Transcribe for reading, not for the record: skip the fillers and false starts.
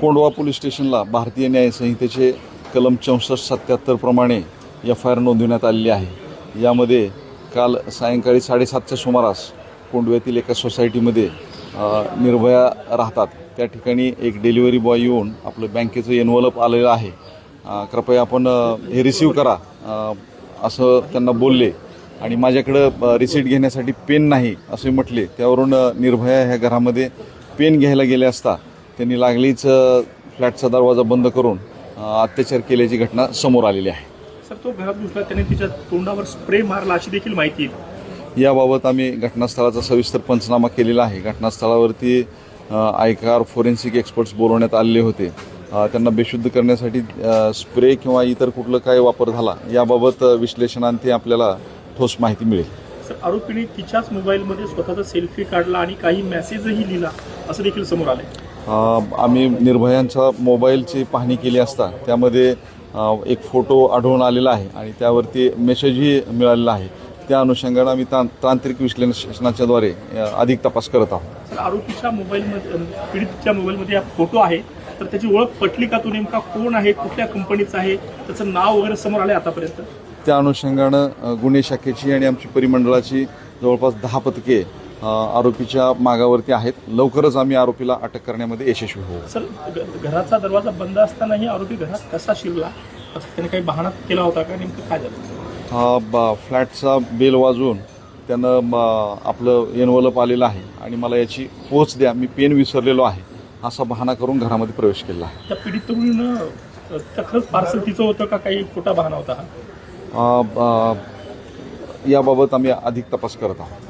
Kondhwa police स्टेशनला भारतीय न्याय संहितेचे कलम 64-77 प्रमाणे FIR नोंदवण्यात आलेली आहे। यामध्ये काल सायंकाळी 7:30च्या सुमारास कोंडव्यातील एका सोसायटीमध्ये निर्भया राहतात त्या ठिकाणी एक डिलिव्हरी बॉय येऊन आपलं बँकेचं एनव्हलप आलेलं आहे, कृपया आपण हे रिसीव करा असं त्यांना बोलले आणि माझ्याकडं रिसीट घेण्यासाठी पेन नाही असे म्हटले। त्यावरून निर्भया ह्या घरामध्ये पेन घ्यायला गेले असता त्यांनी लागलीच फ्लॅटचा दरवाजा बंद करून अत्याचार केल्याची घटना समोर आलेली आहे। सर, तो घरात घुसला त्याने तिच्या तोंडावर स्प्रे मारला अशी देखील माहिती आहे। याबाबत आम्ही घटनास्थळाचा सविस्तर पंचनामा केलेला आहे। घटनास्थळावरती आयकार फोरेन्सिक एक्सपर्ट्स बोलवण्यात आलेले होते। त्यांना बेशुद्ध करण्यासाठी स्प्रे किंवा इतर कुठलं काय वापर झाला याबाबत विश्लेषणांती आपल्याला ठोस माहिती मिळेल। सर, आरोपीने तिच्याच मोबाईलमध्ये स्वतःचा सेल्फी काढला आणि काही मेसेजही लिहिला असं देखील समोर आले। आम्ही निर्भयांचा मोबाईलची पाहणी केली असता त्यामध्ये एक फोटो आढळून आलेला आहे आणि त्यावरती मेसेजही मिळालेला आहे। त्या अनुषंगाने आम्ही तांत्रिक विश्लेषणाच्याद्वारे अधिक तपास करत आहोत। सर, आरोपीच्या मोबाईलमध्ये पीडितच्या मोबाईलमध्ये हा फोटो आहे, तर त्याची ओळख पटली का? तो नेमका कोण आहे, कुठल्या कंपनीचा आहे, त्याचं नाव वगैरे समोर आले आतापर्यंत? त्या अनुषंगानं गुन्हे शाखेची आणि आमची परिमंडळाची जवळपास 10 पथके आरोपीच्या मागावरती आहेत। लवकरच आम्ही आरोपीला अटक करण्यामध्ये यशस्वी होऊ। सर, घराचा दरवाजा बंद असतानाही आरोपी घरात कसा शिरला? त्याने काही बहाणा केला होता का? नेमकं काय झालं? फ्लॅटचा बेल वाजवून त्यानं आपलं एनव्हलप आलेलं आहे आणि मला याची पोच द्या, मी पेन विसरलेलो आहे असा बहाणा करून घरामध्ये प्रवेश केला आहे। त्या पीडित तरुणीनं त्या खरंच पार्सल तिचं होतं का काही खोटा बहाणा होता हा? याबाबत आम्ही अधिक तपास करत आहोत।